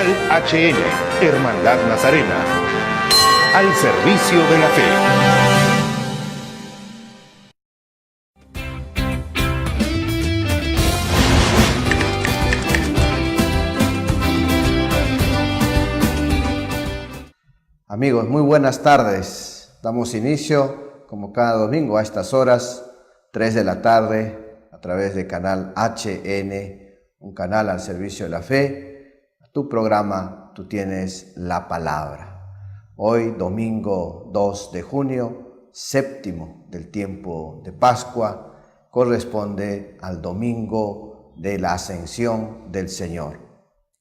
Canal HN, Hermandad Nazarena, al servicio de la fe. Amigos, muy buenas tardes. Damos inicio, como cada domingo, a estas horas, 3 de la tarde, a través de Canal HN, un canal al servicio de la fe. Tu programa, Tú tienes la palabra. Hoy, domingo 2 de junio, séptimo del tiempo de Pascua, corresponde al domingo de la Ascensión del Señor.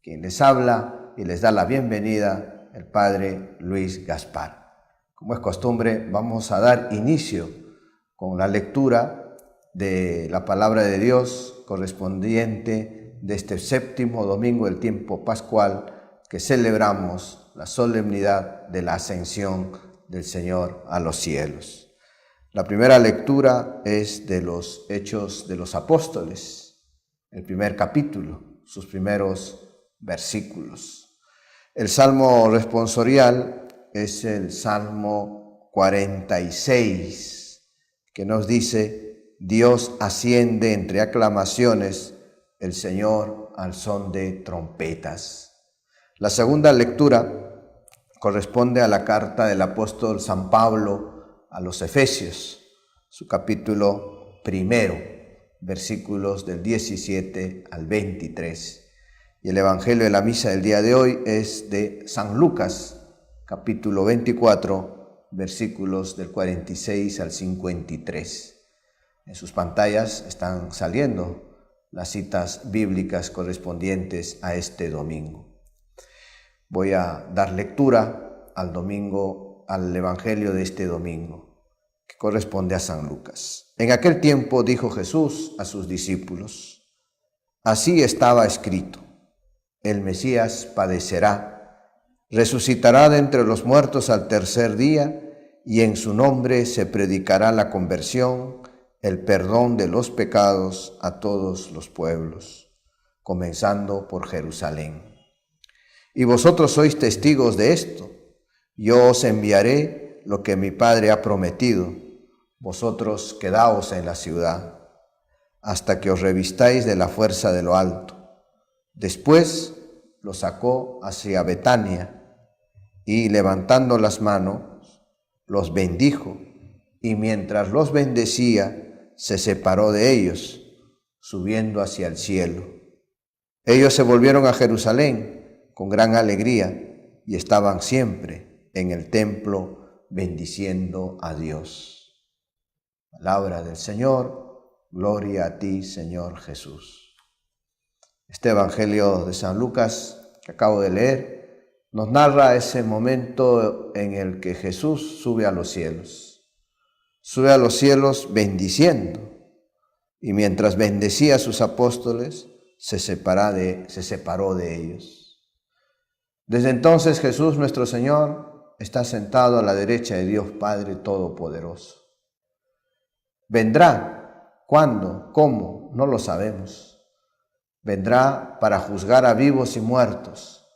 Quien les habla y les da la bienvenida, el Padre Luis Gaspar. Como es costumbre, vamos a dar inicio con la lectura de la palabra de Dios correspondiente de este séptimo domingo del tiempo pascual que celebramos la solemnidad de la ascensión del Señor a los cielos. La primera lectura es de los Hechos de los Apóstoles, el primer capítulo, sus primeros versículos. El salmo responsorial es el Salmo 46, que nos dice: Dios asciende entre aclamaciones, el Señor al son de trompetas. La segunda lectura corresponde a la carta del apóstol San Pablo a los Efesios, su capítulo 1, versículos del 17 al 23. Y el Evangelio de la misa del día de hoy es de San Lucas, capítulo 24, versículos del 46 al 53. En sus pantallas están saliendo las citas bíblicas correspondientes a este domingo. Voy a dar lectura al Evangelio de este domingo, que corresponde a San Lucas. En aquel tiempo dijo Jesús a sus discípulos: Así estaba escrito. El Mesías padecerá, resucitará de entre los muertos al tercer día, y en su nombre se predicará la conversión, el perdón de los pecados a todos los pueblos, comenzando por Jerusalén. Y vosotros sois testigos de esto. Yo os enviaré lo que mi Padre ha prometido. Vosotros quedaos en la ciudad, hasta que os revistáis de la fuerza de lo alto. Después lo sacó hacia Betania y, levantando las manos, los bendijo, y mientras los bendecía, se separó de ellos, subiendo hacia el cielo. Ellos se volvieron a Jerusalén con gran alegría y estaban siempre en el templo bendiciendo a Dios. Palabra del Señor, gloria a ti, Señor Jesús. Este Evangelio de San Lucas que acabo de leer nos narra ese momento en el que Jesús sube a los cielos. Sube a los cielos bendiciendo, y mientras bendecía a sus apóstoles, se separó de ellos. Desde entonces Jesús nuestro Señor está sentado a la derecha de Dios Padre Todopoderoso. Vendrá. ¿Cuándo? ¿Cómo? No lo sabemos. Vendrá para juzgar a vivos y muertos.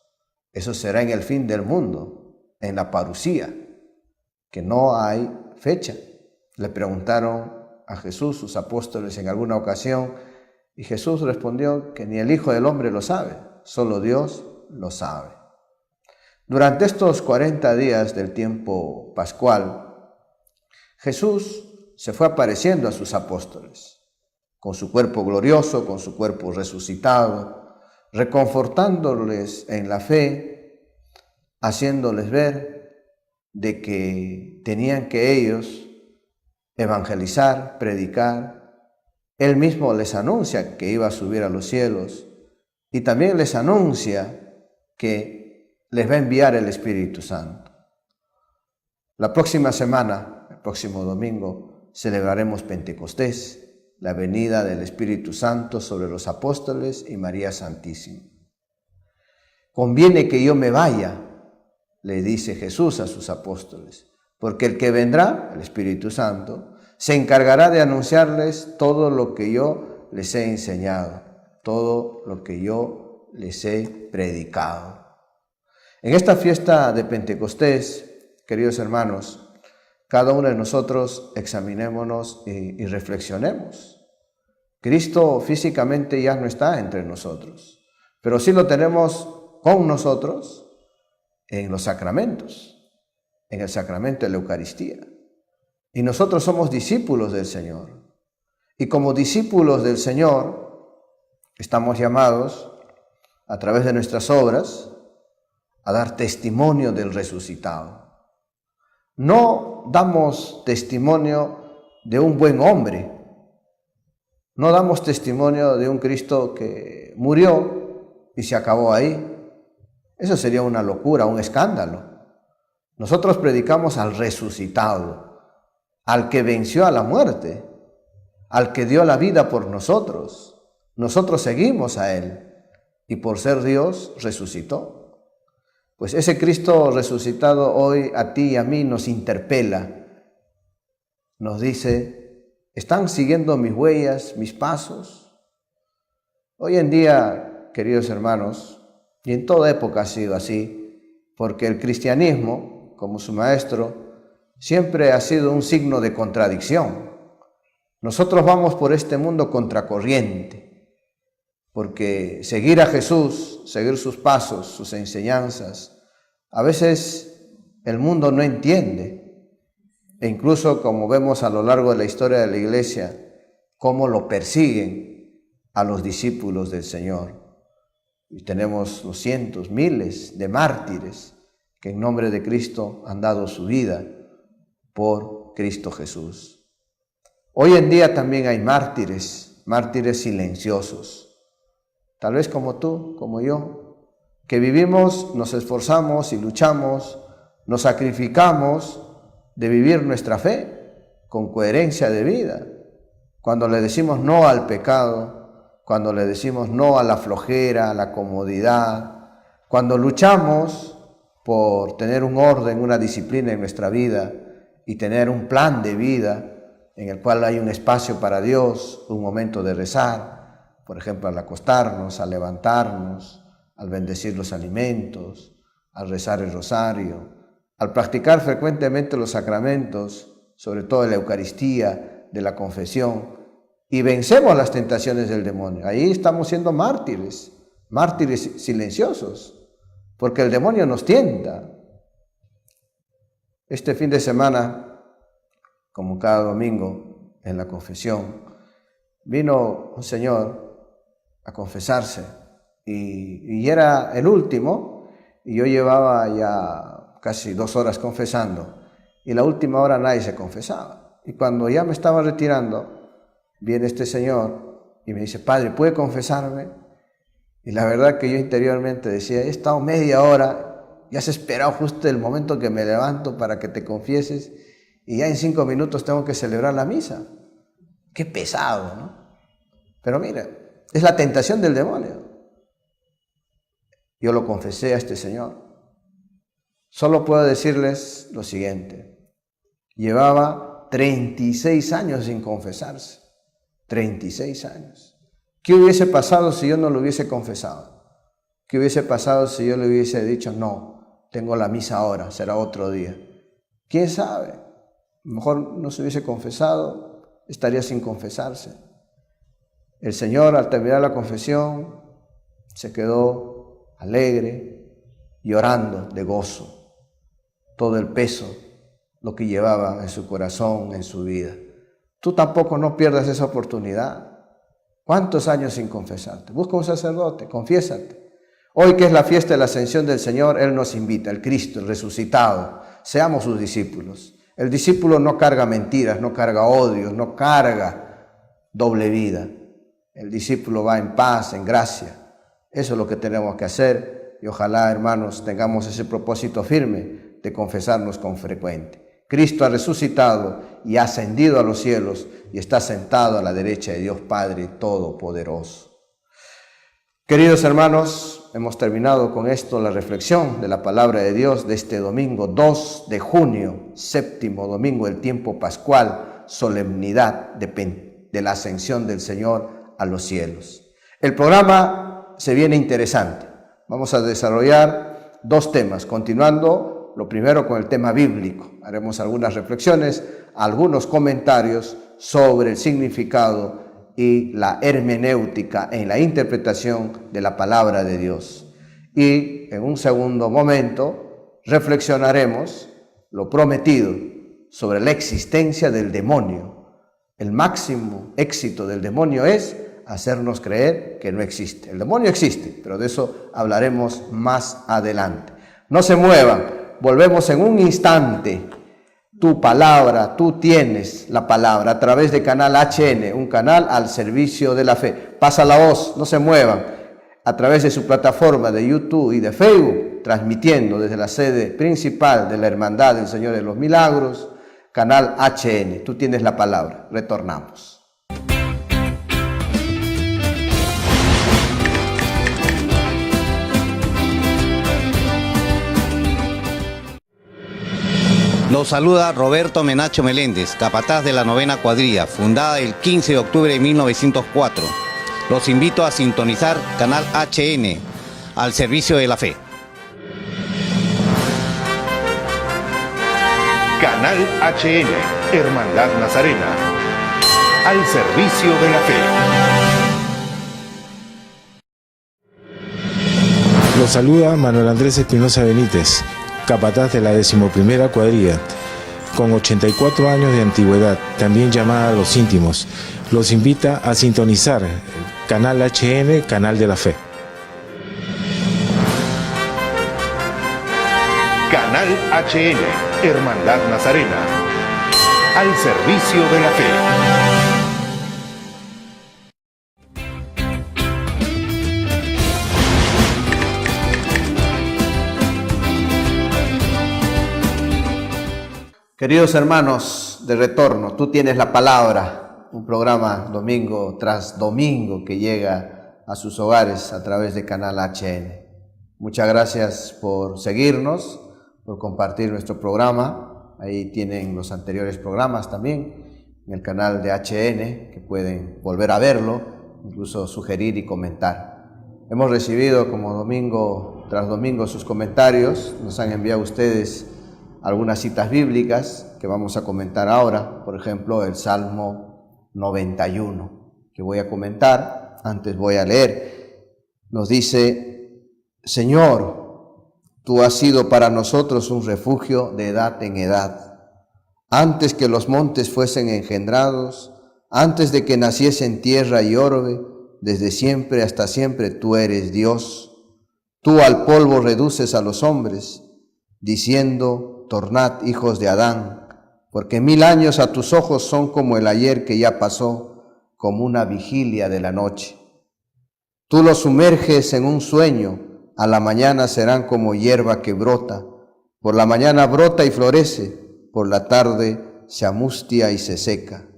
Eso será en el fin del mundo, en la parusía, que no hay fecha. Le preguntaron a Jesús sus apóstoles en alguna ocasión, y Jesús respondió que ni el Hijo del Hombre lo sabe, solo Dios lo sabe. Durante estos 40 días del tiempo pascual, Jesús se fue apareciendo a sus apóstoles, con su cuerpo glorioso, con su cuerpo resucitado, reconfortándoles en la fe, haciéndoles ver de que tenían que ellos evangelizar, predicar. Él mismo les anuncia que iba a subir a los cielos, y también les anuncia que les va a enviar el Espíritu Santo. La próxima semana, el próximo domingo, celebraremos Pentecostés, la venida del Espíritu Santo sobre los apóstoles y María Santísima. Conviene que yo me vaya, le dice Jesús a sus apóstoles, porque el que vendrá, el Espíritu Santo, se encargará de anunciarles todo lo que yo les he enseñado, todo lo que yo les he predicado. En esta fiesta de Pentecostés, queridos hermanos, cada uno de nosotros examinémonos y reflexionemos. Cristo físicamente ya no está entre nosotros, pero sí lo tenemos con nosotros en los sacramentos, en el sacramento de la Eucaristía. Y nosotros somos discípulos del Señor. Y como discípulos del Señor, estamos llamados, a través de nuestras obras, a dar testimonio del resucitado. No damos testimonio de un buen hombre, no damos testimonio de un Cristo que murió y se acabó ahí. Eso sería una locura, un escándalo. Nosotros predicamos al resucitado, al que venció a la muerte, al que dio la vida por nosotros. Nosotros seguimos a Él y por ser Dios resucitó. Pues ese Cristo resucitado hoy a ti y a mí nos interpela, nos dice: ¿están siguiendo mis huellas, mis pasos? Hoy en día, queridos hermanos, y en toda época ha sido así, porque el cristianismo, como su maestro, siempre ha sido un signo de contradicción. Nosotros vamos por este mundo contracorriente, porque seguir a Jesús, seguir sus pasos, sus enseñanzas, a veces el mundo no entiende. E incluso, como vemos a lo largo de la historia de la Iglesia, cómo lo persiguen a los discípulos del Señor. Y tenemos los cientos, miles de mártires que en nombre de Cristo han dado su vida por Cristo Jesús. Hoy en día también hay mártires silenciosos, tal vez como tú, como yo, que vivimos, nos esforzamos y luchamos, nos sacrificamos de vivir nuestra fe con coherencia de vida. Cuando le decimos no al pecado, cuando le decimos no a la flojera, a la comodidad, cuando luchamos por tener un orden, una disciplina en nuestra vida y tener un plan de vida en el cual hay un espacio para Dios, un momento de rezar, por ejemplo, al acostarnos, al levantarnos, al bendecir los alimentos, al rezar el rosario, al practicar frecuentemente los sacramentos, sobre todo la Eucaristía, de la confesión, y vencemos las tentaciones del demonio. Ahí estamos siendo mártires silenciosos, porque el demonio nos tienta. Este fin de semana, como cada domingo en la confesión, vino un señor a confesarse y era el último, y yo llevaba ya casi 2 horas confesando, y la última hora nadie se confesaba. Y cuando ya me estaba retirando, viene este señor y me dice: padre, ¿puede confesarme? Y la verdad que yo interiormente decía: he estado media hora, ya has esperado justo el momento que me levanto para que te confieses, y ya en 5 minutos tengo que celebrar la misa. Qué pesado, ¿no? Pero mira, es la tentación del demonio. Yo lo confesé a este señor. Solo puedo decirles lo siguiente: llevaba 36 años sin confesarse. 36 años. ¿Qué hubiese pasado si yo no lo hubiese confesado? ¿Qué hubiese pasado si yo le hubiese dicho: no, tengo la misa ahora, será otro día? ¿Quién sabe? A lo mejor no se hubiese confesado, estaría sin confesarse. El Señor, al terminar la confesión, se quedó alegre, llorando de gozo, todo el peso, lo que llevaba en su corazón, en su vida. Tú tampoco no pierdas esa oportunidad. ¿Cuántos años sin confesarte? Busca un sacerdote, confiésate. Hoy, que es la fiesta de la ascensión del Señor, Él nos invita, el Cristo, el resucitado. Seamos sus discípulos. El discípulo no carga mentiras, no carga odios, no carga doble vida. El discípulo va en paz, en gracia. Eso es lo que tenemos que hacer, y ojalá, hermanos, tengamos ese propósito firme de confesarnos con frecuente. Cristo ha resucitado y ha ascendido a los cielos y está sentado a la derecha de Dios Padre Todopoderoso. Queridos hermanos, hemos terminado con esto la reflexión de la palabra de Dios de este domingo 2 de junio, 7º domingo del tiempo pascual, solemnidad de la ascensión del Señor a los cielos. El programa se viene interesante. Vamos a desarrollar dos temas, continuando lo primero con el tema bíblico. Haremos algunas reflexiones, algunos comentarios sobre el significado y la hermenéutica en la interpretación de la palabra de Dios. Y en un segundo momento reflexionaremos lo prometido sobre la existencia del demonio. El máximo éxito del demonio es hacernos creer que no existe. El demonio existe, pero de eso hablaremos más adelante. No se muevan, volvemos en un instante. Tu palabra, tú tienes la palabra a través de Canal HN, un canal al servicio de la fe. Pasa la voz, no se muevan, a través de su plataforma de YouTube y de Facebook, transmitiendo desde la sede principal de la Hermandad del Señor de los Milagros, Canal HN. Tú tienes la palabra. Retornamos. Los saluda Roberto Menacho Meléndez, capataz de la 9ª cuadrilla, fundada el 15 de octubre de 1904. Los invito a sintonizar Canal HN, al servicio de la fe. Canal HN, Hermandad Nazarena, al servicio de la fe. Los saluda Manuel Andrés Espinosa Benítez, capataz de la 11ª cuadrilla, con 84 años de antigüedad, también llamada Los Íntimos. Los invita a sintonizar Canal HN, Canal de la Fe. Canal HN, Hermandad Nazarena, al servicio de la fe. Queridos hermanos de retorno, tú tienes la palabra, un programa domingo tras domingo que llega a sus hogares a través de Canal HN. Muchas gracias por seguirnos, por compartir nuestro programa. Ahí tienen los anteriores programas también en el canal de HN, que pueden volver a verlo, incluso sugerir y comentar. Hemos recibido como domingo tras domingo sus comentarios, nos han enviado ustedes algunas citas bíblicas que vamos a comentar ahora, por ejemplo, el Salmo 91, que voy a comentar, antes voy a leer. Nos dice: Señor, tú has sido para nosotros un refugio de edad en edad. Antes que los montes fuesen engendrados, antes de que naciesen tierra y orbe, desde siempre hasta siempre tú eres Dios. Tú al polvo reduces a los hombres, diciendo: tornad, hijos de Adán, porque 1000 años a tus ojos son como el ayer que ya pasó, como una vigilia de la noche. Tú los sumerges en un sueño, a la mañana serán como hierba que brota, por la mañana brota y florece, por la tarde se amustia y se seca.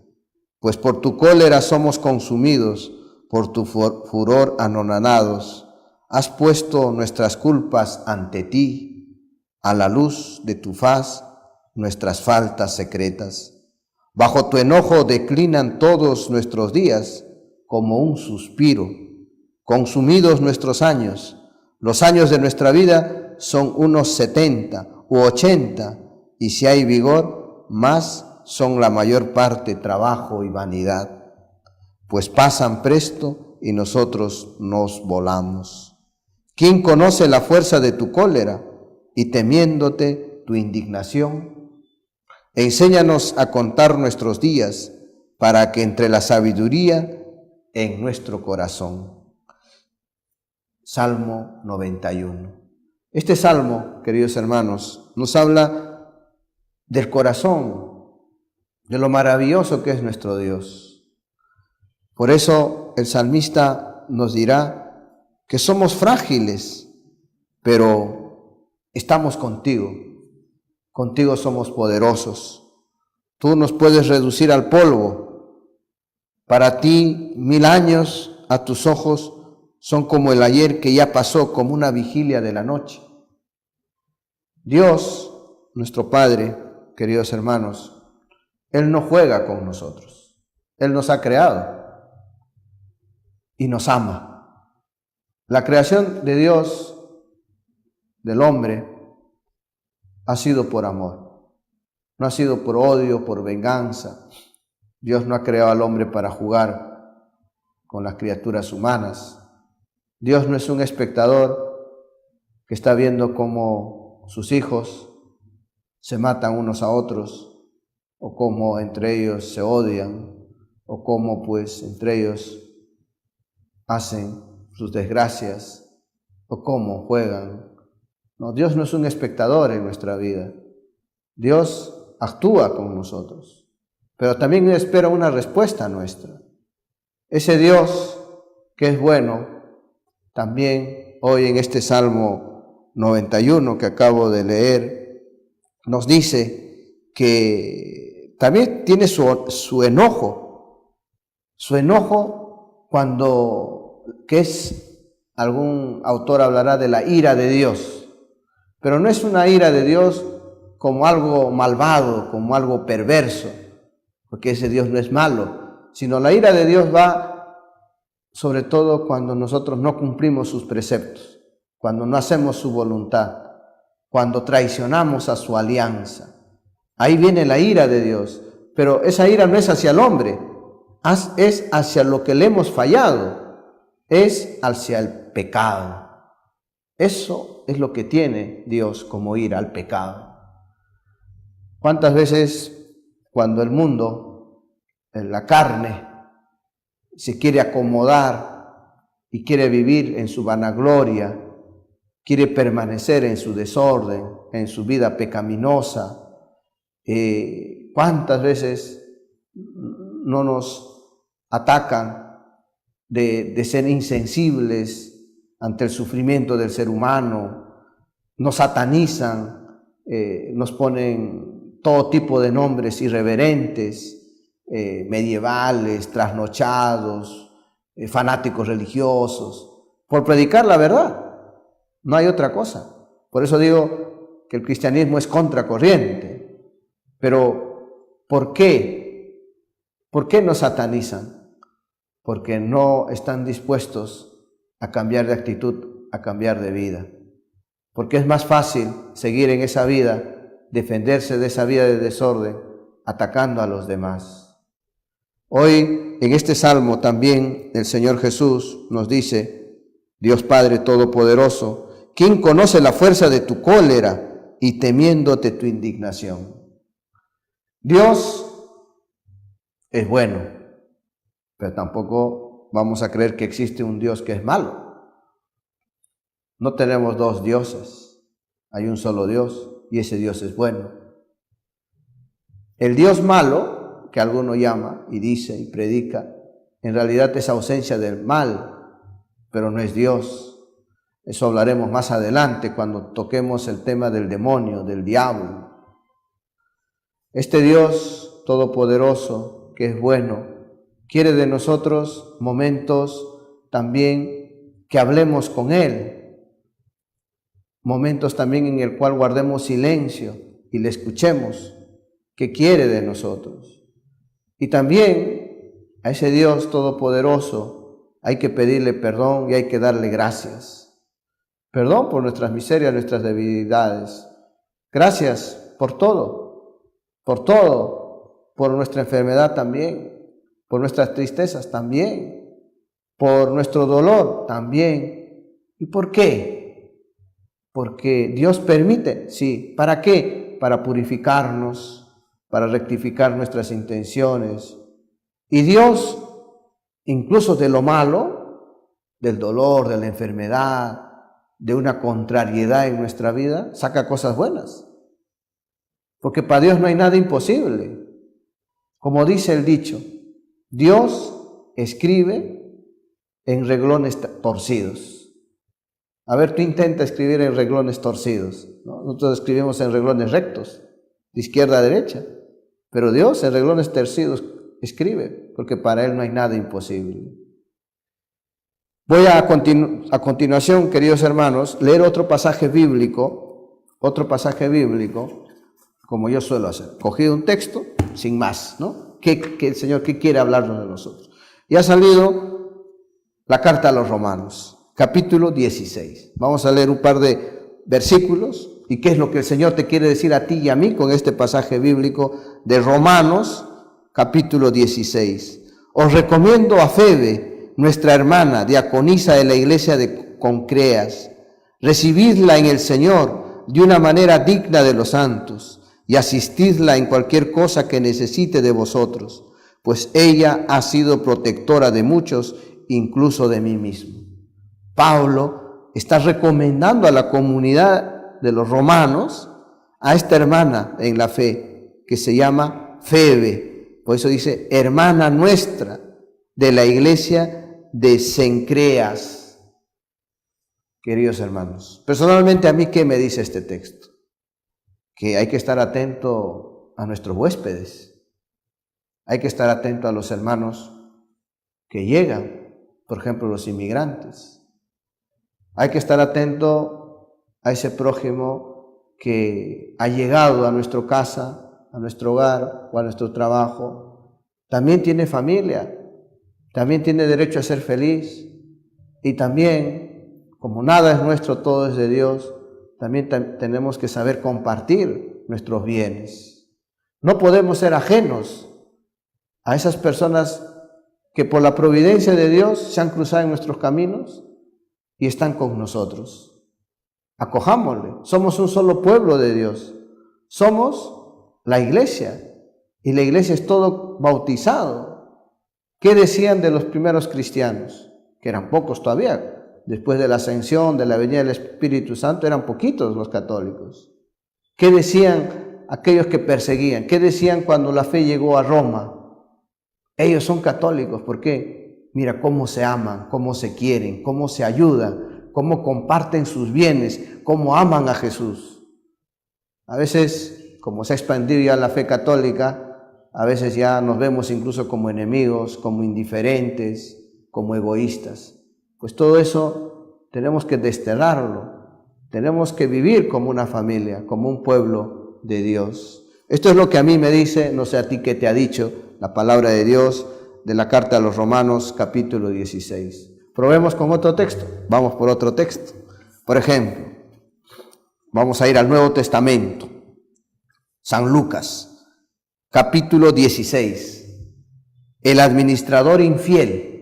Pues por tu cólera somos consumidos, por tu furor anonadados. Has puesto nuestras culpas ante ti, a la luz de tu faz nuestras faltas secretas. Bajo tu enojo declinan todos nuestros días como un suspiro. Consumidos nuestros años, los años de nuestra vida son unos 70 u 80, y si hay vigor, más son la mayor parte trabajo y vanidad. Pues pasan presto y nosotros nos volamos. ¿Quién conoce la fuerza de tu cólera y temiéndote tu indignación? Enséñanos a contar nuestros días, para que entre la sabiduría en nuestro corazón. Salmo 91. Este salmo, queridos hermanos, nos habla del corazón, de lo maravilloso que es nuestro Dios. Por eso el salmista nos dirá que somos frágiles, pero estamos contigo, contigo somos poderosos. Tú nos puedes reducir al polvo. Para ti 1000 años a tus ojos son como el ayer que ya pasó, como una vigilia de la noche. Dios, nuestro Padre, queridos hermanos, Él no juega con nosotros. Él nos ha creado y nos ama. La creación de Dios del hombre ha sido por amor. No ha sido por odio, por venganza. Dios no ha creado al hombre para jugar con las criaturas humanas. Dios no es un espectador que está viendo cómo sus hijos se matan unos a otros, o cómo entre ellos se odian, o cómo pues entre ellos hacen sus desgracias, o cómo juegan. No, Dios no es un espectador en nuestra vida. Dios actúa con nosotros, pero también espera una respuesta nuestra. Ese Dios que es bueno, también hoy en este Salmo 91 que acabo de leer, nos dice que también tiene su enojo cuando, que es, algún autor hablará de la ira de Dios, pero no es una ira de Dios como algo malvado, como algo perverso, porque ese Dios no es malo, sino la ira de Dios va sobre todo cuando nosotros no cumplimos sus preceptos, cuando no hacemos su voluntad, cuando traicionamos a su alianza. Ahí viene la ira de Dios, pero esa ira no es hacia el hombre, es hacia lo que le hemos fallado, es hacia el pecado. Eso es lo que tiene Dios como ira al pecado. ¿Cuántas veces cuando el mundo, en la carne, se quiere acomodar y quiere vivir en su vanagloria, quiere permanecer en su desorden, en su vida pecaminosa? ¿Cuántas veces no nos atacan de ser insensibles ante el sufrimiento del ser humano? Nos satanizan, nos ponen todo tipo de nombres irreverentes, medievales, trasnochados, fanáticos religiosos, por predicar la verdad. No hay otra cosa. Por eso digo que el cristianismo es contracorriente. Pero ¿por qué? ¿Por qué nos satanizan? Porque no están dispuestos a cambiar de actitud, a cambiar de vida. Porque es más fácil seguir en esa vida, defenderse de esa vida de desorden, atacando a los demás. Hoy, en este Salmo también, el Señor Jesús nos dice, Dios Padre Todopoderoso, ¿quién conoce la fuerza de tu cólera y temiéndote tu indignación? Dios es bueno, pero tampoco vamos a creer que existe un Dios que es malo. No tenemos dos dioses, hay un solo Dios y ese Dios es bueno. El Dios malo, que alguno llama y dice y predica, en realidad es ausencia del mal, pero no es Dios. Eso hablaremos más adelante cuando toquemos el tema del demonio, del diablo. Este Dios todopoderoso, que es bueno, quiere de nosotros momentos también que hablemos con Él, momentos también en el cual guardemos silencio y le escuchemos qué quiere de nosotros. Y también a ese Dios todopoderoso hay que pedirle perdón y hay que darle gracias. Perdón por nuestras miserias, nuestras debilidades. Gracias por todo, por nuestra enfermedad también, por nuestras tristezas también, por nuestro dolor también. ¿Y por qué? Porque Dios permite, sí. ¿Para qué? Para purificarnos, para rectificar nuestras intenciones. Y Dios, incluso de lo malo, del dolor, de la enfermedad, de una contrariedad en nuestra vida, saca cosas buenas. Porque para Dios no hay nada imposible. Como dice el dicho, Dios escribe en renglones torcidos. A ver, tú intenta escribir en renglones torcidos, ¿no? Nosotros escribimos en renglones rectos, de izquierda a derecha. Pero Dios en renglones torcidos escribe, porque para Él no hay nada imposible. Voy a continuación, queridos hermanos, leer otro pasaje bíblico, como yo suelo hacer. Cogí un texto, sin más, ¿no? El Señor, ¿qué quiere hablarnos de nosotros? Y ha salido la carta a los Romanos, capítulo 16. Vamos a leer un par de versículos. ¿Y qué es lo que el Señor te quiere decir a ti y a mí con este pasaje bíblico de Romanos, capítulo 16? Os recomiendo a Febe, nuestra hermana, diaconisa de la iglesia de Concreas. Recibidla en el Señor de una manera digna de los santos y asistidla en cualquier cosa que necesite de vosotros, pues ella ha sido protectora de muchos, incluso de mí mismo. Pablo está recomendando a la comunidad de los romanos a esta hermana en la fe que se llama Febe. Por eso dice, hermana nuestra de la iglesia de Cencreas. Queridos hermanos, personalmente a mí, ¿qué me dice este texto? Que hay que estar atento a nuestros huéspedes. Hay que estar atento a los hermanos que llegan, por ejemplo, los inmigrantes. Hay que estar atento a ese prójimo que ha llegado a nuestra casa, a nuestro hogar o a nuestro trabajo. También tiene familia, también tiene derecho a ser feliz y también, como nada es nuestro, todo es de Dios, también tenemos que saber compartir nuestros bienes. No podemos ser ajenos a esas personas que por la providencia de Dios se han cruzado en nuestros caminos y están con nosotros. Acojámosle. Somos un solo pueblo de Dios. Somos la iglesia. Y la iglesia es todo bautizado. ¿Qué decían de los primeros cristianos? Que eran pocos todavía. Después de la ascensión, de la venida del Espíritu Santo, eran poquitos los católicos. ¿Qué decían aquellos que perseguían? ¿Qué decían cuando la fe llegó a Roma? Ellos son católicos. ¿Por qué? Mira cómo se aman, cómo se quieren, cómo se ayudan, cómo comparten sus bienes, cómo aman a Jesús. A veces, como se ha expandido ya la fe católica, a veces ya nos vemos incluso como enemigos, como indiferentes, como egoístas. Pues todo eso tenemos que desterrarlo. Tenemos que vivir como una familia, como un pueblo de Dios. Esto es lo que a mí me dice, no sé a ti qué te ha dicho, la palabra de Dios de la carta a los Romanos, capítulo 16. Probemos con otro texto. Vamos por otro texto. Por ejemplo, vamos a ir al Nuevo Testamento. San Lucas, capítulo 16. El administrador infiel.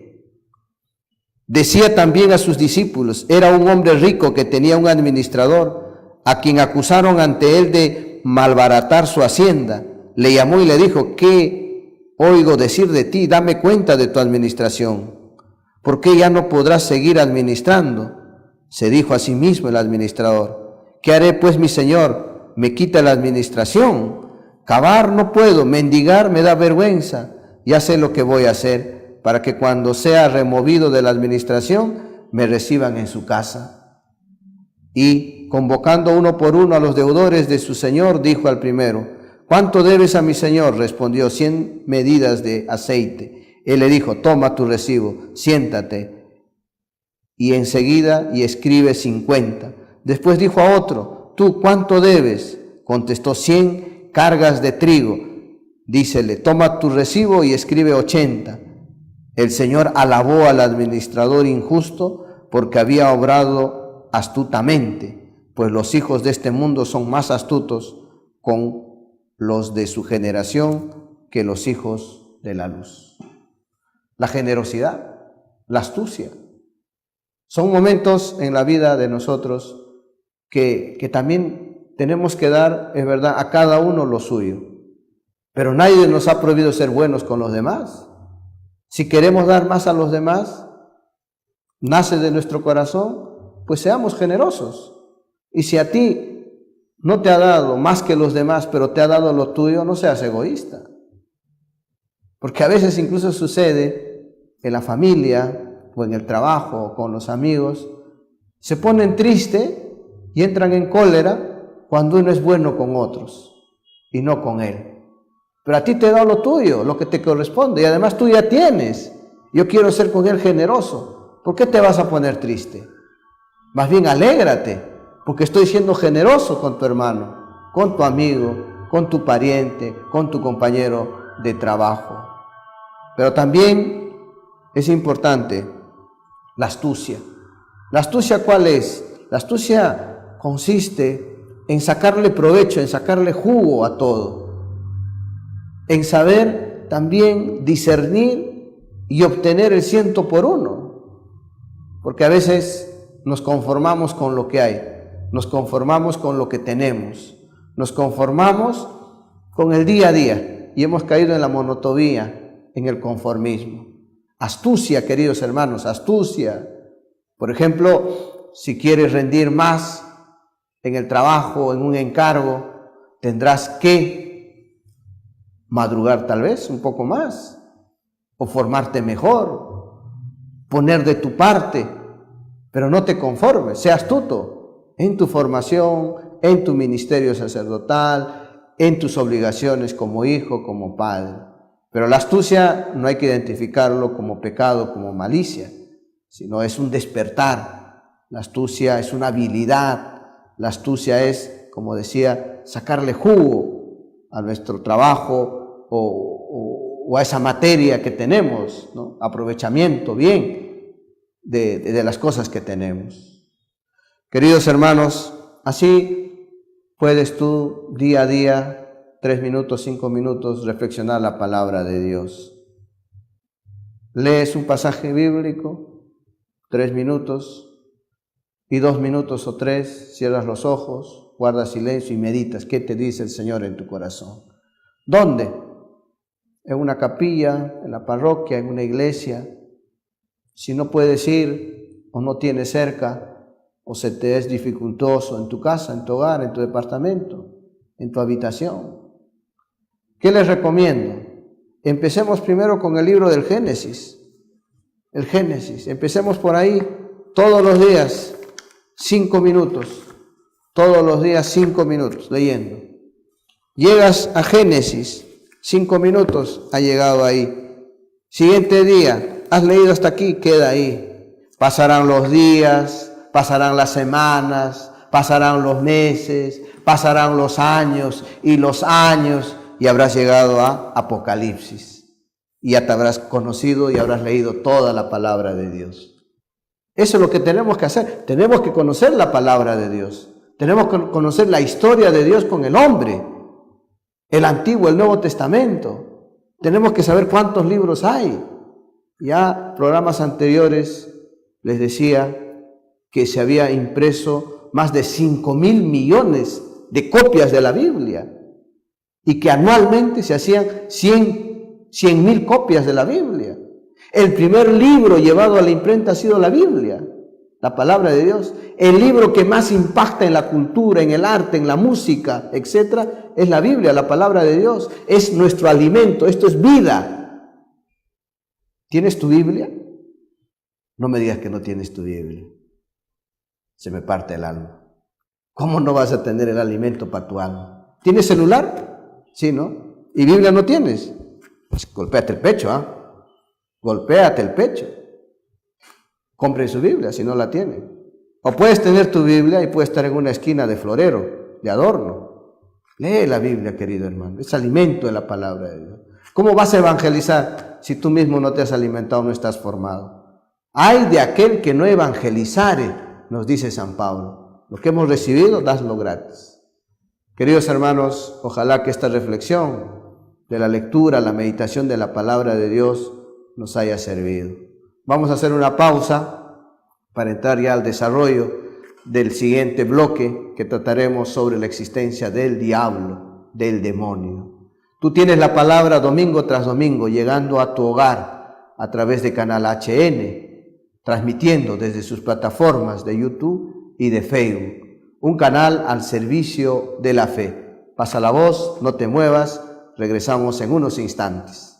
Decía también a sus discípulos, era un hombre rico que tenía un administrador, a quien acusaron ante él de malbaratar su hacienda. Le llamó y le dijo, ¿qué oigo decir de ti? Dame cuenta de tu administración. ¿Por qué ya no podrás seguir administrando? Se dijo a sí mismo el administrador. ¿Qué haré pues, mi señor? Me quita la administración. Cavar no puedo, mendigar me da vergüenza. Ya sé lo que voy a hacer para que cuando sea removido de la administración me reciban en su casa. Y convocando uno por uno a los deudores de su señor, dijo al primero, ¿cuánto debes a mi señor? Respondió, 100 medidas de aceite. Él le dijo, toma tu recibo, siéntate, y enseguida y escribe 50. Después dijo a otro, ¿tú cuánto debes? Contestó, 100 cargas de trigo. Dícele, toma tu recibo y escribe 80. El Señor alabó al administrador injusto porque había obrado astutamente, pues los hijos de este mundo son más astutos con los de su generación que los hijos de la luz. La generosidad, la astucia, son momentos en la vida de nosotros que también tenemos que dar, es verdad, a cada uno lo suyo. Pero nadie nos ha prohibido ser buenos con los demás. Si queremos dar más a los demás, nace de nuestro corazón, pues seamos generosos. Y si a ti no te ha dado más que los demás, pero te ha dado lo tuyo, no seas egoísta. Porque a veces incluso sucede en la familia o en el trabajo o con los amigos, se ponen tristes y entran en cólera cuando uno es bueno con otros y no con él. Pero a ti te da lo tuyo, lo que te corresponde, y además tú ya tienes. Yo quiero ser con él generoso. ¿Por qué te vas a poner triste? Más bien alégrate, porque estoy siendo generoso con tu hermano, con tu amigo, con tu pariente, con tu compañero de trabajo. Pero también es importante la astucia. ¿La astucia cuál es? La astucia consiste en sacarle provecho, en sacarle jugo a todo, en saber también discernir y obtener el 100 por 1, porque a veces nos conformamos con lo que hay, nos conformamos con lo que tenemos, nos conformamos con el día a día y hemos caído en la monotonía, en el conformismo. Astucia, queridos hermanos, astucia. Por ejemplo, si quieres rendir más en el trabajo, en un encargo, tendrás que madrugar tal vez un poco más, o formarte mejor, poner de tu parte, pero no te conformes, sé astuto en tu formación, en tu ministerio sacerdotal, en tus obligaciones como hijo, como padre. Pero la astucia no hay que identificarlo como pecado, como malicia, sino es un despertar. La astucia es una habilidad, la astucia es, como decía, sacarle jugo a nuestro trabajo o a esa materia que tenemos, ¿no? Aprovechamiento bien de las cosas que tenemos. Queridos hermanos, así puedes tú día a día, 3 minutos, 5 minutos, reflexionar la palabra de Dios. Lees un pasaje bíblico, 3 minutos, y 2 minutos o 3, cierras los ojos, guardas silencio y meditas qué te dice el Señor en tu corazón. ¿Dónde? En una capilla, en la parroquia, en una iglesia. Si no puedes ir o no tienes cerca, o se te es dificultoso en tu casa, en tu hogar, en tu departamento, en tu habitación. ¿Qué les recomiendo? Empecemos primero con el libro del Génesis. El Génesis. Empecemos por ahí todos los días, 5 minutos. Todos los días 5 minutos leyendo. Llegas a Génesis, 5 minutos ha llegado ahí. Siguiente día, has leído hasta aquí, queda ahí. Pasarán los días, pasarán las semanas, pasarán los meses, pasarán los años y habrás llegado a Apocalipsis. Y ya te habrás conocido y habrás leído toda la palabra de Dios. Eso es lo que tenemos que hacer. Tenemos que conocer la palabra de Dios. Tenemos que conocer la historia de Dios con el hombre. El Antiguo, el Nuevo Testamento. Tenemos que saber cuántos libros hay. Ya programas anteriores les decía que se había impreso más de 5.000 millones de copias de la Biblia y que anualmente se hacían 100.000 copias de la Biblia. El primer libro llevado a la imprenta ha sido la Biblia, la palabra de Dios. El libro que más impacta en la cultura, en el arte, en la música, etc., es la Biblia, la palabra de Dios. Es nuestro alimento, esto es vida. ¿Tienes tu Biblia? No me digas que no tienes tu Biblia. Se me parte el alma. ¿Cómo no vas a tener el alimento para tu alma? ¿Tienes celular? Sí, ¿no? ¿Y Biblia no tienes? Pues golpéate el pecho, ¿ah? Golpéate el pecho. Compren su Biblia si no la tienen. O puedes tener tu Biblia y puedes estar en una esquina de florero, de adorno. Lee la Biblia, querido hermano. Es alimento de la palabra de Dios. ¿Cómo vas a evangelizar si tú mismo no te has alimentado, no estás formado? Ay de aquel que no evangelizare, nos dice San Pablo. Lo que hemos recibido, daslo gratis. Queridos hermanos, ojalá que esta reflexión de la lectura, la meditación de la palabra de Dios nos haya servido. Vamos a hacer una pausa para entrar ya al desarrollo del siguiente bloque que trataremos sobre la existencia del diablo, del demonio. Tú tienes la palabra domingo tras domingo llegando a tu hogar a través de Canal HN, transmitiendo desde sus plataformas de YouTube y de Facebook, un canal al servicio de la fe. Pasa la voz, no te muevas, regresamos en unos instantes.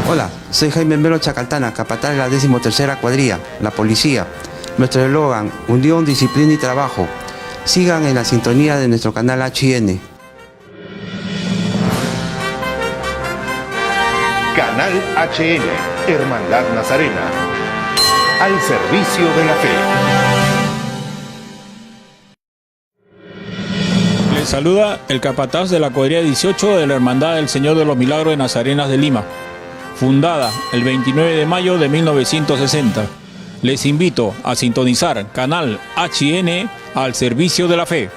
Hola, soy Jaime Melo Chacaltana, capataz de la 13ª cuadrilla, la policía. Nuestro eslogan, unión, disciplina y trabajo. Sigan en la sintonía de nuestro canal HN. Canal HN, Hermandad Nazarena, al servicio de la fe. Les saluda el capataz de la cuadrilla 18 de la Hermandad del Señor de los Milagros de Nazarenas de Lima, fundada el 29 de mayo de 1960. Les invito a sintonizar Canal HN al servicio de la fe.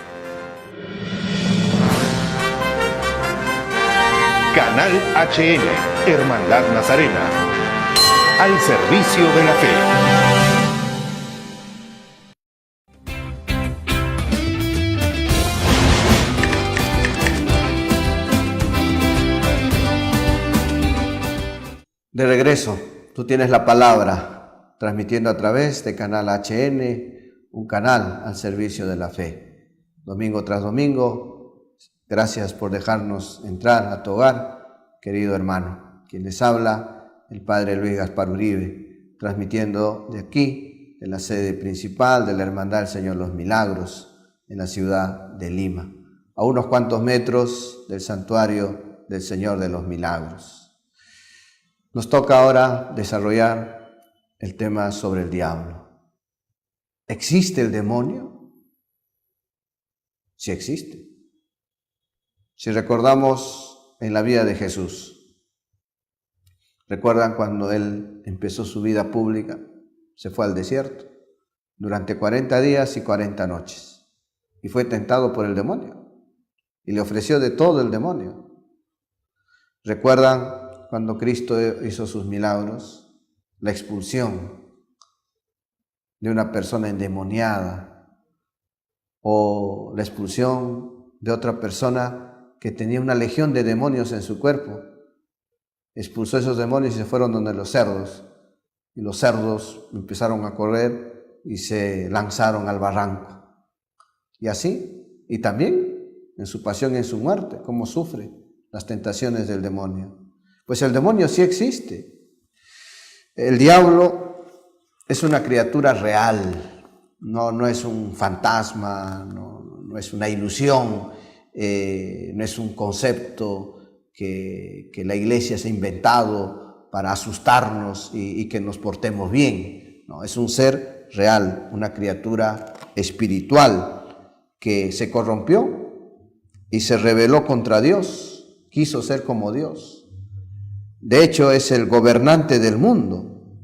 Canal HN, Hermandad Nazarena, al servicio de la fe. De regreso, tú tienes la palabra, transmitiendo a través de Canal HN, un canal al servicio de la fe. Domingo tras domingo, gracias por dejarnos entrar a tu hogar, querido hermano. Quien les habla, el Padre Luis Gaspar Uribe, transmitiendo de aquí, de la sede principal de la Hermandad del Señor de los Milagros, en la ciudad de Lima, a unos cuantos metros del santuario del Señor de los Milagros. Nos toca ahora desarrollar el tema sobre el diablo. ¿Existe el demonio? Sí existe. Si recordamos en la vida de Jesús, ¿recuerdan cuando Él empezó su vida pública? Se fue al desierto durante 40 días y 40 noches y fue tentado por el demonio y le ofreció de todo el demonio. ¿Recuerdan cuando Cristo hizo sus milagros? La expulsión de una persona endemoniada o la expulsión de otra persona que tenía una legión de demonios en su cuerpo. Expulsó esos demonios y se fueron donde los cerdos. Y los cerdos empezaron a correr y se lanzaron al barranco. Y así, y también en su pasión y en su muerte, cómo sufre las tentaciones del demonio. Pues el demonio sí existe. El diablo es una criatura real, no es un fantasma, no es una ilusión, no es un concepto que la iglesia se ha inventado para asustarnos y que nos portemos bien. No, es un ser real, una criatura espiritual que se corrompió y se rebeló contra Dios, quiso ser como Dios. De hecho, es el gobernante del mundo.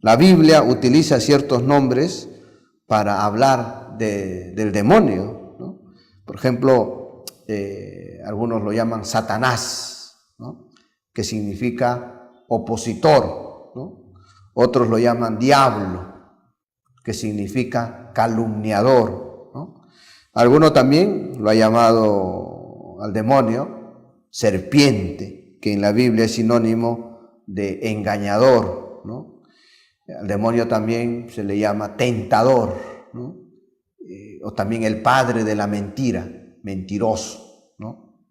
La Biblia utiliza ciertos nombres para hablar del demonio, ¿no? Por ejemplo, algunos lo llaman Satanás, ¿no? Que significa opositor, ¿no? Otros lo llaman diablo, que significa calumniador, ¿no? Alguno también lo ha llamado al demonio serpiente, que en la Biblia es sinónimo de engañador, ¿no? Al demonio también se le llama tentador, ¿no? O también el padre de la mentira, mentiroso, ¿no?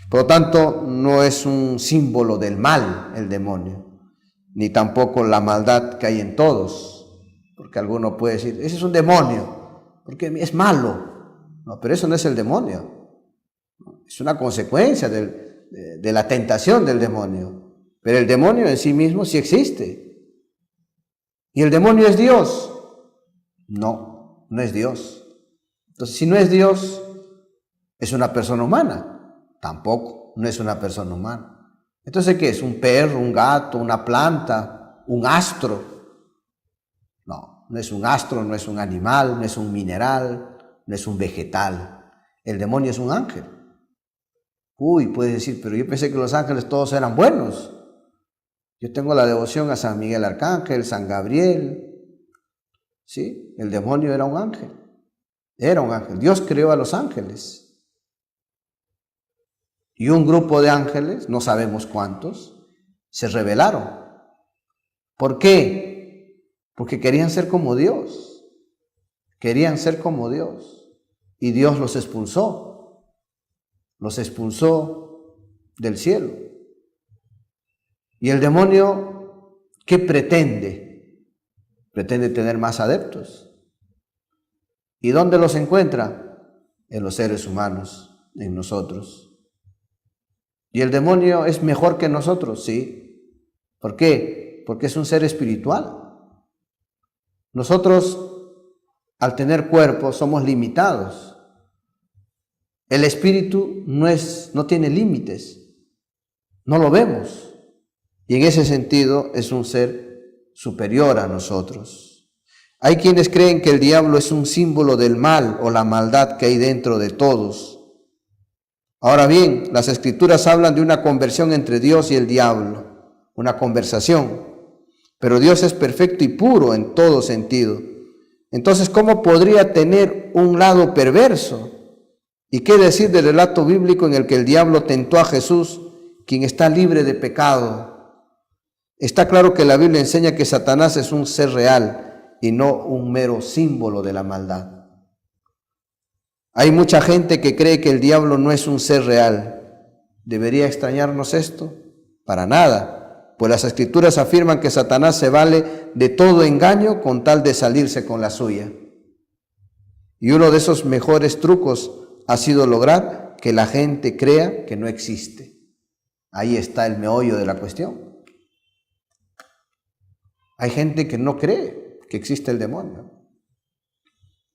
Por lo tanto, no es un símbolo del mal el demonio, ni tampoco la maldad que hay en todos, porque alguno puede decir, ese es un demonio, porque es malo. No, pero eso no es el demonio, es una consecuencia de la tentación del demonio. Pero el demonio en sí mismo sí existe. ¿Y el demonio es Dios? No, no es Dios. Entonces, si no es Dios, ¿es una persona humana? Tampoco, no es una persona humana. Entonces, ¿qué es? ¿Un perro, un gato, una planta, un astro? No, no es un astro, no es un animal, no es un mineral, no es un vegetal. El demonio es un ángel. Uy, puedes decir, pero yo pensé que los ángeles todos eran buenos. Yo tengo la devoción a San Miguel Arcángel, San Gabriel. ¿Sí? El demonio era un ángel. Era un ángel. Dios creó a los ángeles. Y un grupo de ángeles, no sabemos cuántos, se rebelaron. ¿Por qué? Porque querían ser como Dios. Querían ser como Dios. Y Dios los expulsó. Los expulsó del cielo. ¿Y el demonio qué pretende? Pretende tener más adeptos. ¿Y dónde los encuentra? En los seres humanos, en nosotros. ¿Y el demonio es mejor que nosotros? Sí. ¿Por qué? Porque es un ser espiritual. Nosotros, al tener cuerpo, somos limitados. El espíritu no tiene límites, no lo vemos. Y en ese sentido es un ser superior a nosotros. Hay quienes creen que el diablo es un símbolo del mal o la maldad que hay dentro de todos. Ahora bien, las Escrituras hablan de una conversión entre Dios y el diablo, una conversación. Pero Dios es perfecto y puro en todo sentido. Entonces, ¿cómo podría tener un lado perverso? ¿Y qué decir del relato bíblico en el que el diablo tentó a Jesús, quien está libre de pecado? Está claro que la Biblia enseña que Satanás es un ser real y no un mero símbolo de la maldad. Hay mucha gente que cree que el diablo no es un ser real. ¿Debería extrañarnos esto? Para nada, pues las Escrituras afirman que Satanás se vale de todo engaño con tal de salirse con la suya. Y uno de esos mejores trucos ha sido lograr que la gente crea que no existe. Ahí está el meollo de la cuestión. Hay gente que no cree que existe el demonio.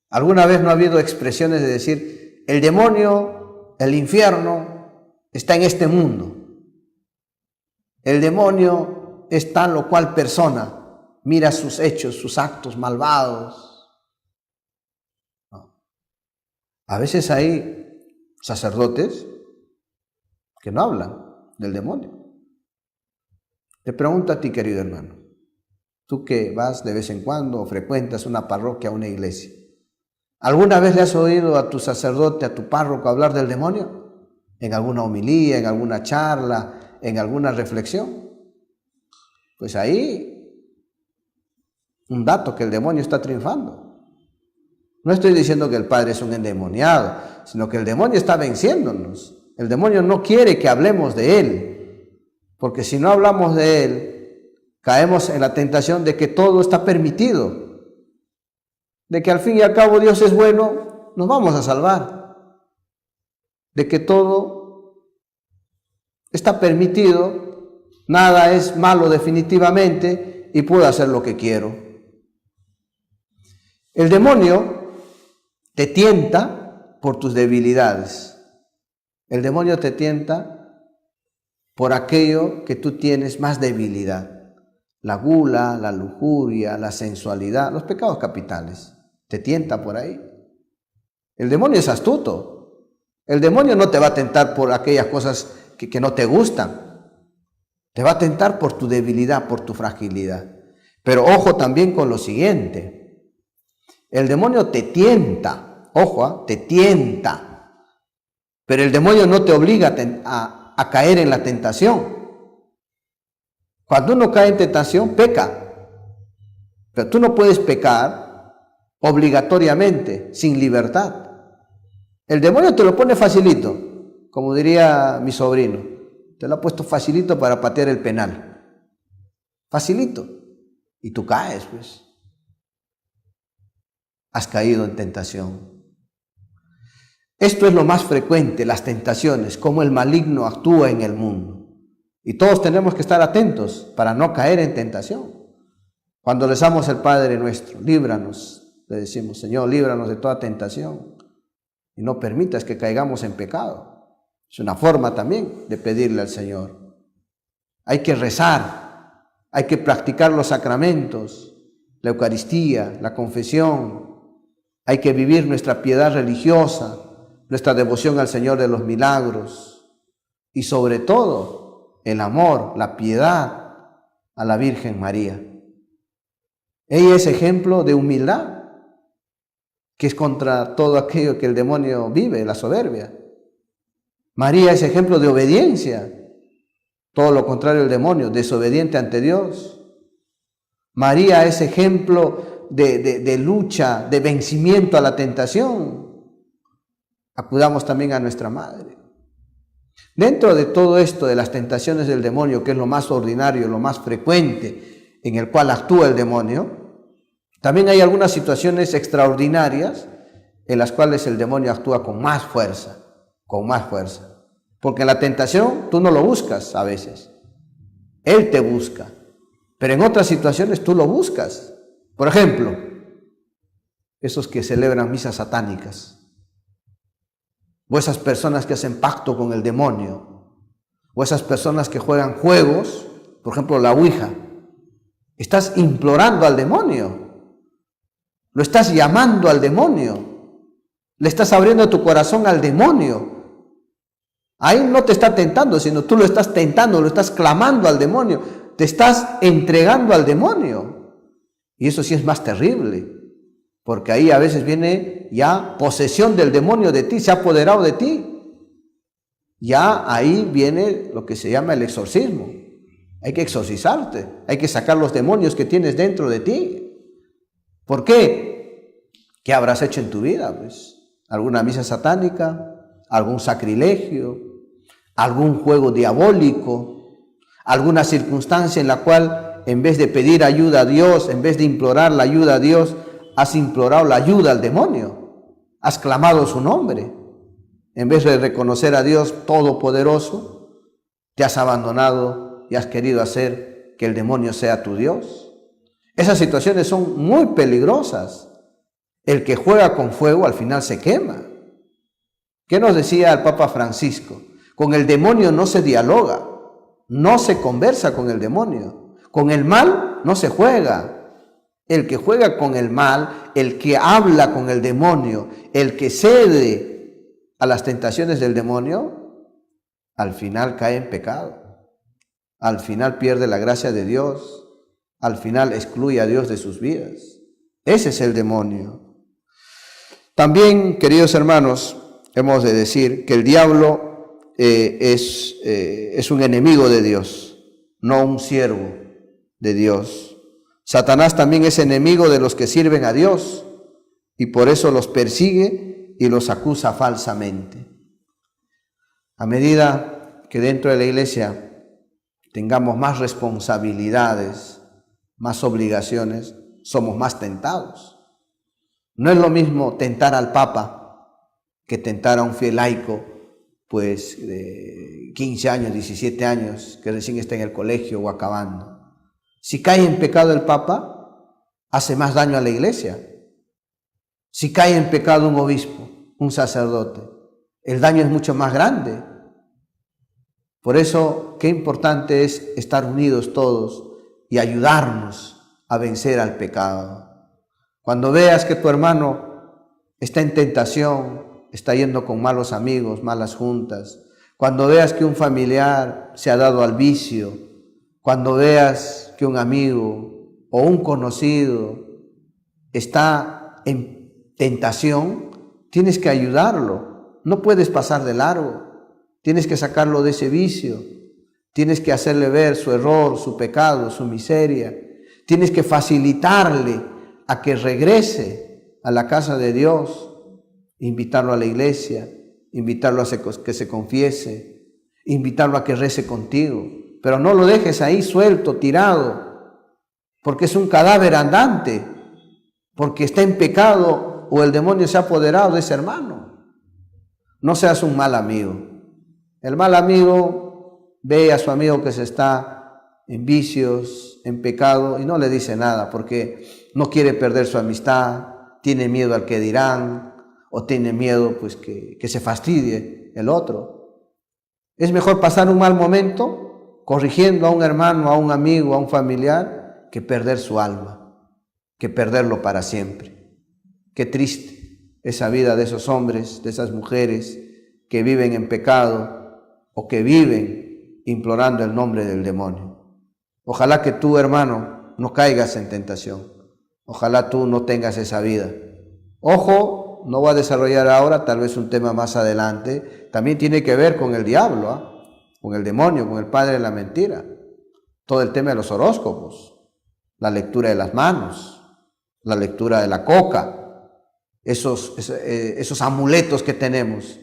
¿Alguna vez no ha habido expresiones de decir, el demonio, el infierno, está en este mundo? El demonio es tal o cual persona, mira sus hechos, sus actos malvados. No. A veces hay sacerdotes que no hablan del demonio. Te pregunto a ti, querido hermano, tú que vas de vez en cuando o frecuentas una parroquia, una iglesia, ¿alguna vez le has oído a tu sacerdote, a tu párroco hablar del demonio? ¿En alguna homilía, en alguna charla, en alguna reflexión? Pues ahí, un dato que el demonio está triunfando. No estoy diciendo que el Padre es un endemoniado, sino que el demonio está venciéndonos. El demonio no quiere que hablemos de él, porque si no hablamos de él, caemos en la tentación de que todo está permitido, de que al fin y al cabo Dios es bueno, nos vamos a salvar, de que todo está permitido, nada es malo definitivamente y puedo hacer lo que quiero. El demonio te tienta por tus debilidades. El demonio te tienta por aquello que tú tienes más debilidad. La gula, la lujuria, la sensualidad, los pecados capitales. Te tienta por ahí. El demonio es astuto. El demonio no te va a tentar por aquellas cosas que no te gustan. Te va a tentar por tu debilidad, por tu fragilidad. Pero ojo también con lo siguiente. El demonio te tienta. Ojo, te tienta. Pero el demonio no te obliga a caer en la tentación. Cuando uno cae en tentación, peca. Pero tú no puedes pecar obligatoriamente, sin libertad. El demonio te lo pone facilito, como diría mi sobrino. Te lo ha puesto facilito para patear el penal. Facilito. Y tú caes, pues. Has caído en tentación. Esto es lo más frecuente, las tentaciones, cómo el maligno actúa en el mundo. Y todos tenemos que estar atentos para no caer en tentación. Cuando rezamos el Padre Nuestro, líbranos, le decimos, Señor, líbranos de toda tentación y no permitas que caigamos en pecado. Es una forma también de pedirle al Señor. Hay que rezar, hay que practicar los sacramentos, la Eucaristía, la confesión. Hay que vivir nuestra piedad religiosa, nuestra devoción al Señor de los milagros y sobre todo el amor, la piedad a la Virgen María. Ella es ejemplo de humildad, que es contra todo aquello que el demonio vive, la soberbia. María es ejemplo de obediencia, todo lo contrario del demonio, desobediente ante Dios. María es ejemplo de lucha, de vencimiento a la tentación. Acudamos también a nuestra Madre. Dentro de todo esto de las tentaciones del demonio, que es lo más ordinario, lo más frecuente en el cual actúa el demonio, también hay algunas situaciones extraordinarias en las cuales el demonio actúa con más fuerza, Porque en la tentación tú no lo buscas a veces, él te busca, pero en otras situaciones tú lo buscas. Por ejemplo, esos que celebran misas satánicas. o esas personas que hacen pacto con el demonio, o esas personas que juegan juegos, por ejemplo la Ouija. Estás implorando al demonio, lo estás llamando al demonio, le estás abriendo tu corazón al demonio. Ahí no te está tentando, sino tú lo estás tentando, lo estás clamando al demonio, te estás entregando al demonio. Y eso sí es más terrible, porque ahí a veces viene ya posesión del demonio de ti, se ha apoderado de ti. Ya ahí viene lo que se llama el exorcismo. Hay que exorcizarte, hay que sacar los demonios que tienes dentro de ti. ¿Por qué? ¿Qué habrás hecho en tu vida? Pues, ¿alguna misa satánica? ¿Algún sacrilegio? ¿Algún juego diabólico? ¿Alguna circunstancia en la cual en vez de pedir ayuda a Dios, en vez de implorar la ayuda a Dios, has implorado la ayuda al demonio? ¿Has clamado su nombre? En vez de reconocer a Dios Todopoderoso, te has abandonado y has querido hacer que el demonio sea tu Dios. Esas situaciones son muy peligrosas. El que juega con fuego al final se quema. ¿Qué nos decía el Papa Francisco? Con el demonio no se dialoga, no se conversa con el demonio. Con el mal no se juega. El que juega con el mal, el que habla con el demonio, el que cede a las tentaciones del demonio, al final cae en pecado. Al final pierde la gracia de Dios, al final excluye a Dios de sus vidas. Ese es el demonio. También, queridos hermanos, hemos de decir que el diablo es un enemigo de Dios, no un siervo de Dios. Satanás también es enemigo de los que sirven a Dios y por eso los persigue y los acusa falsamente. A medida que dentro de la iglesia tengamos más responsabilidades, más obligaciones, somos más tentados. No es lo mismo tentar al Papa que tentar a un fiel laico, pues de 15 años, 17 años, que recién está en el colegio o acabando. Si cae en pecado el Papa, hace más daño a la iglesia. Si cae en pecado un obispo, un sacerdote, el daño es mucho más grande. Por eso, qué importante es estar unidos todos y ayudarnos a vencer al pecado. Cuando veas que tu hermano está en tentación, está yendo con malos amigos, malas juntas, cuando veas que un familiar se ha dado al vicio, cuando veas que un amigo o un conocido está en tentación, tienes que ayudarlo, no puedes pasar de largo. Tienes que sacarlo de ese vicio, tienes que hacerle ver su error, su pecado, su miseria. Tienes que facilitarle a que regrese a la casa de Dios, invitarlo a la iglesia, invitarlo a que se confiese, invitarlo a que rece contigo. Pero no lo dejes ahí suelto, tirado, porque es un cadáver andante, porque está en pecado o el demonio se ha apoderado de ese hermano. No seas un mal amigo. El mal amigo ve a su amigo que se está en vicios, en pecado, y no le dice nada porque no quiere perder su amistad, tiene miedo al que dirán, o tiene miedo pues que se fastidie el otro. Es mejor pasar un mal momento corrigiendo a un hermano, a un amigo, a un familiar, que perder su alma, que perderlo para siempre. Qué triste esa vida de esos hombres, de esas mujeres que viven en pecado, o que viven implorando el nombre del demonio. Ojalá que tú, hermano, no caigas en tentación. Ojalá tú no tengas esa vida. Ojo, no voy a desarrollar ahora, tal vez un tema más adelante. También tiene que ver con el diablo, con el demonio, con el padre de la mentira. Todo el tema de los horóscopos, la lectura de las manos, la lectura de la coca, esos amuletos que tenemos.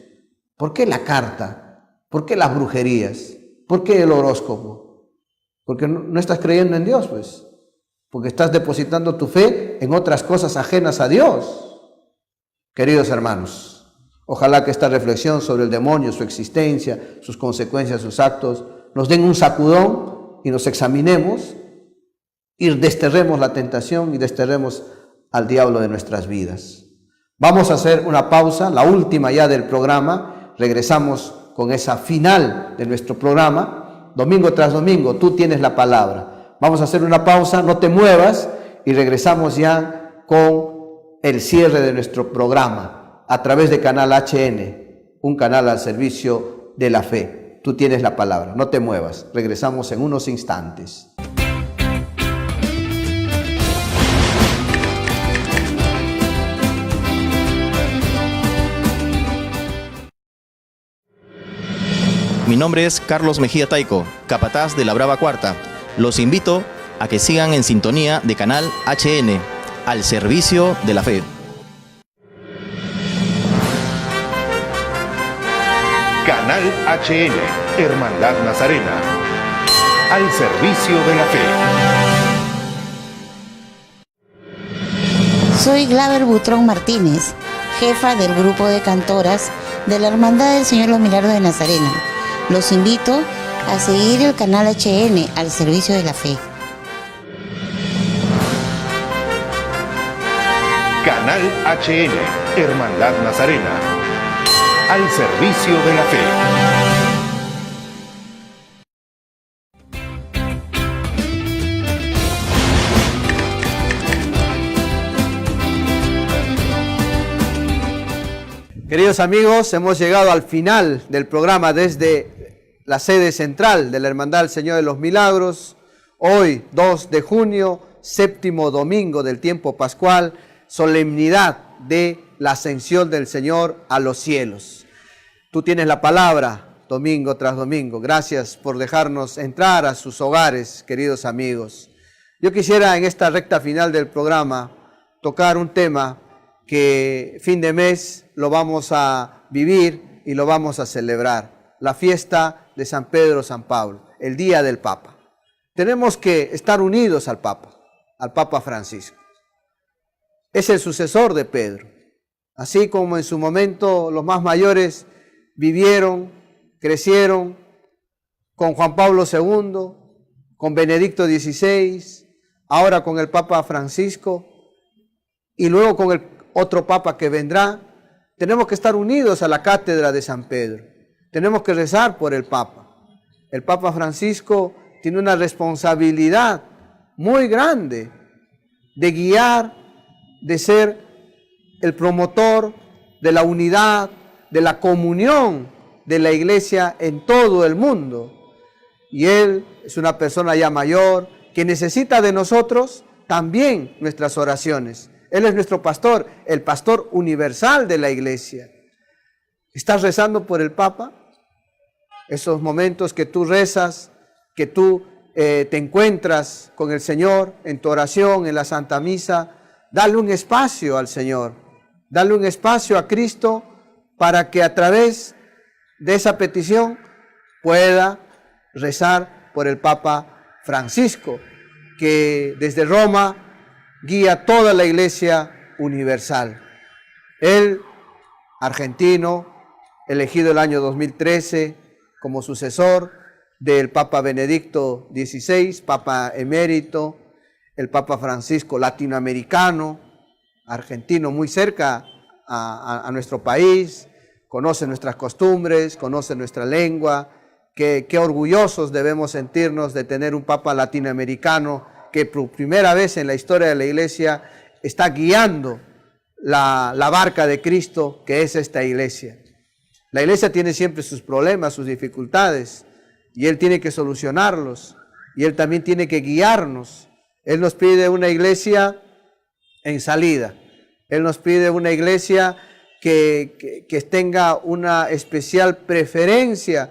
¿Por qué la carta? ¿Por qué las brujerías? ¿Por qué el horóscopo? Porque no estás creyendo en Dios, pues. Porque estás depositando tu fe en otras cosas ajenas a Dios. Queridos hermanos, ojalá que esta reflexión sobre el demonio, su existencia, sus consecuencias, sus actos, nos den un sacudón y nos examinemos y desterremos la tentación y desterremos al diablo de nuestras vidas. Vamos a hacer una pausa, la última ya del programa, regresamos con esa final de nuestro programa. Domingo tras domingo, tú tienes la palabra. Vamos a hacer una pausa, no te muevas, y regresamos ya con el cierre de nuestro programa a través de Canal HN, un canal al servicio de la fe. Tú tienes la palabra, no te muevas. Regresamos en unos instantes. Mi nombre es Carlos Mejía Taico, capataz de la Brava Cuarta. Los invito a que sigan en sintonía de Canal HN, al servicio de la fe. Canal HN, Hermandad Nazarena, al servicio de la fe. Soy Glaver Butrón Martínez, jefa del grupo de cantoras de la Hermandad del Señor Los Milagros de Nazarena. Los invito a seguir el canal HN al servicio de la fe. Canal HN, Hermandad Nazarena, al servicio de la fe. Queridos amigos, hemos llegado al final del programa desde la sede central de la Hermandad del Señor de los Milagros. Hoy, 2 de junio, séptimo domingo del tiempo pascual, solemnidad de la ascensión del Señor a los cielos. Tú tienes la palabra domingo tras domingo. Gracias por dejarnos entrar a sus hogares, queridos amigos. Yo quisiera en esta recta final del programa tocar un tema que fin de mes lo vamos a vivir y lo vamos a celebrar. La fiesta de San Pedro, San Pablo, el Día del Papa. Tenemos que estar unidos al Papa Francisco. Es el sucesor de Pedro. Así como en su momento los más mayores vivieron, crecieron con Juan Pablo II, con Benedicto XVI, ahora con el Papa Francisco y luego con el otro Papa que vendrá, tenemos que estar unidos a la cátedra de San Pedro. Tenemos que rezar por el Papa. El Papa Francisco tiene una responsabilidad muy grande de guiar, de ser el promotor de la unidad, de la comunión de la Iglesia en todo el mundo. Y él es una persona ya mayor que necesita de nosotros también nuestras oraciones. Él es nuestro pastor, el pastor universal de la Iglesia. ¿Estás rezando por el Papa? Esos momentos que tú rezas, que tú te encuentras con el Señor en tu oración, en la Santa Misa, dale un espacio al Señor, dale un espacio a Cristo para que a través de esa petición pueda rezar por el Papa Francisco, que desde Roma guía toda la Iglesia universal. Él, argentino, elegido el año 2013 como sucesor del Papa Benedicto XVI, Papa emérito, el Papa Francisco, latinoamericano, argentino, muy cerca a nuestro país, conoce nuestras costumbres, conoce nuestra lengua. Qué orgullosos debemos sentirnos de tener un Papa latinoamericano que por primera vez en la historia de la Iglesia está guiando la barca de Cristo, que es esta Iglesia. La Iglesia tiene siempre sus problemas, sus dificultades, y Él tiene que solucionarlos, y Él también tiene que guiarnos. Él nos pide una Iglesia en salida. Él nos pide una Iglesia que tenga una especial preferencia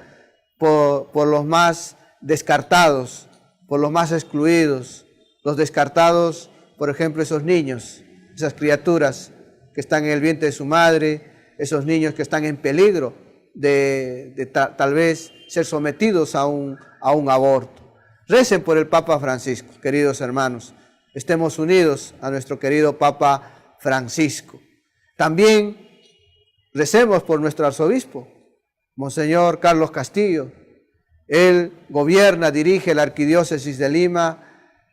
por los más descartados, por los más excluidos. Los descartados, por ejemplo, esos niños, esas criaturas que están en el vientre de su madre, esos niños que están en peligro de tal vez ser sometidos a un aborto. Recen por el Papa Francisco, queridos hermanos. Estemos unidos a nuestro querido Papa Francisco. También recemos por nuestro arzobispo, Monseñor Carlos Castillo. Él gobierna, dirige la Arquidiócesis de Lima,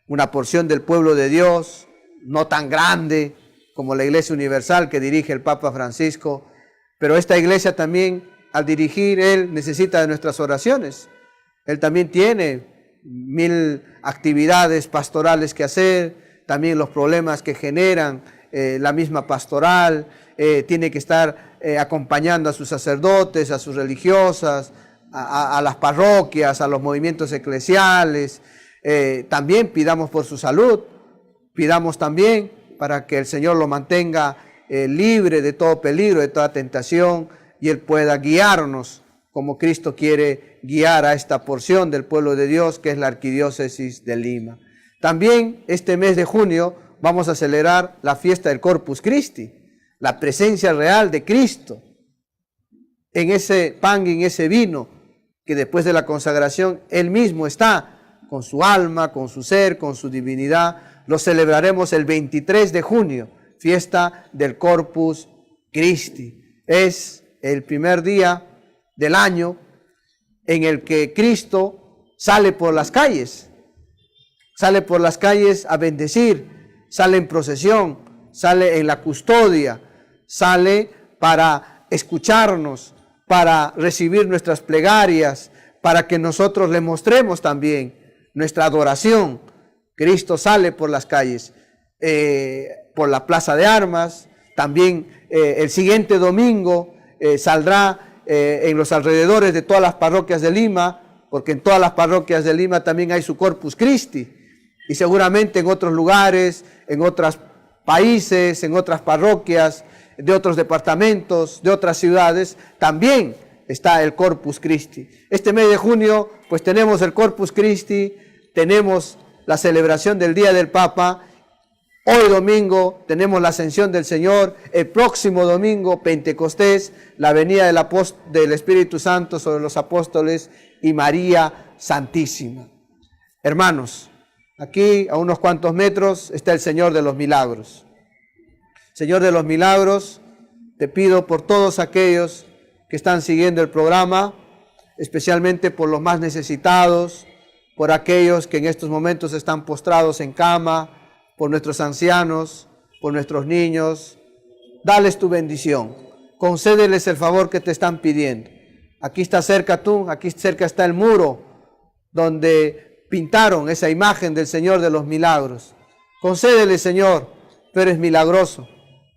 una porción del pueblo de Dios, no tan grande como la Iglesia Universal que dirige el Papa Francisco, pero esta Iglesia también al dirigir, Él necesita de nuestras oraciones. Él también tiene 1000 actividades pastorales que hacer, también los problemas que generan la misma pastoral, tiene que estar acompañando a sus sacerdotes, a sus religiosas, a las parroquias, a los movimientos eclesiales. También pidamos por su salud, pidamos también para que el Señor lo mantenga libre de todo peligro, de toda tentación, y Él pueda guiarnos como Cristo quiere guiar a esta porción del pueblo de Dios, que es la Arquidiócesis de Lima. También este mes de junio vamos a celebrar la fiesta del Corpus Christi, la presencia real de Cristo en ese pan y en ese vino, que después de la consagración Él mismo está con su alma, con su ser, con su divinidad. Lo celebraremos el 23 de junio, fiesta del Corpus Christi. Es el primer día del año en el que Cristo sale por las calles a bendecir, sale en procesión, sale en la custodia, sale para escucharnos, para recibir nuestras plegarias, para que nosotros le mostremos también nuestra adoración. Cristo sale por las calles, por la Plaza de Armas, también el siguiente domingo saldrá en los alrededores de todas las parroquias de Lima, porque en todas las parroquias de Lima también hay su Corpus Christi, y seguramente en otros lugares, en otros países, en otras parroquias, de otros departamentos, de otras ciudades, también está el Corpus Christi. Este mes de junio, pues tenemos el Corpus Christi, tenemos la celebración del Día del Papa. Hoy domingo tenemos la Ascensión del Señor, el próximo domingo Pentecostés, la venida del Espíritu Santo sobre los apóstoles y María Santísima. Hermanos, aquí a unos cuantos metros está el Señor de los Milagros. Señor de los Milagros, te pido por todos aquellos que están siguiendo el programa, especialmente por los más necesitados, por aquellos que en estos momentos están postrados en cama, por nuestros ancianos, por nuestros niños. Dales tu bendición, concédeles el favor que te están pidiendo. Aquí está cerca tú, aquí cerca está el muro donde pintaron esa imagen del Señor de los Milagros. Concédeles, Señor, tú eres milagroso,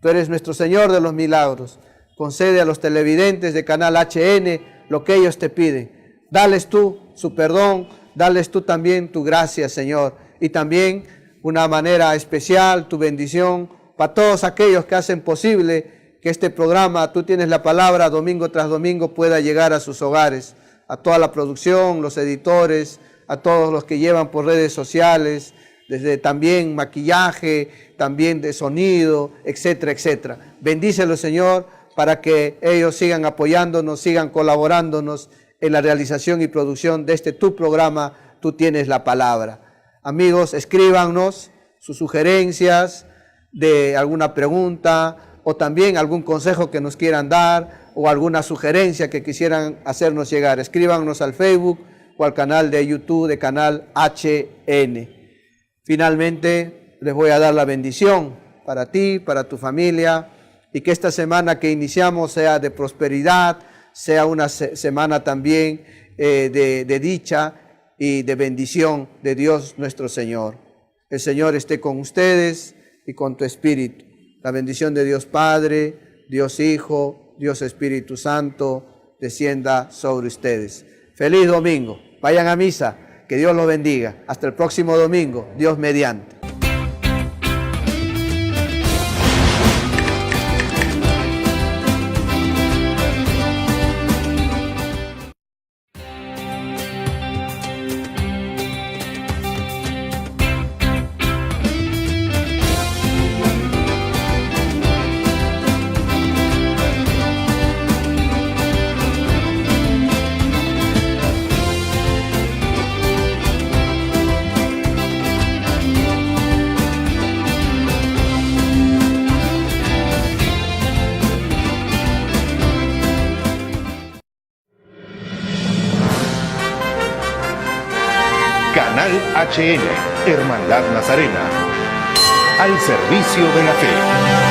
tú eres nuestro Señor de los Milagros. Concede a los televidentes de Canal HN lo que ellos te piden. Dales tú su perdón, dales tú también tu gracia, Señor, y también una manera especial, tu bendición para todos aquellos que hacen posible que este programa, Tú Tienes la Palabra, domingo tras domingo, pueda llegar a sus hogares, a toda la producción, los editores, a todos los que llevan por redes sociales, desde también maquillaje, también de sonido, etcétera, etcétera. Bendícelo, Señor, para que ellos sigan apoyándonos, sigan colaborándonos en la realización y producción de este tu programa, Tú Tienes la Palabra. Amigos, escríbanos sus sugerencias de alguna pregunta o también algún consejo que nos quieran dar o alguna sugerencia que quisieran hacernos llegar. Escríbanos al Facebook o al canal de YouTube de Canal HN. Finalmente, les voy a dar la bendición para ti, para tu familia, y que esta semana que iniciamos sea de prosperidad, sea una semana también de dicha y de bendición de Dios nuestro Señor. El Señor esté con ustedes y con tu espíritu. La bendición de Dios Padre, Dios Hijo, Dios Espíritu Santo, descienda sobre ustedes. Feliz domingo. Vayan a misa. Que Dios los bendiga. Hasta el próximo domingo. Dios mediante. Canal HN, Hermandad Nazarena, al servicio de la fe.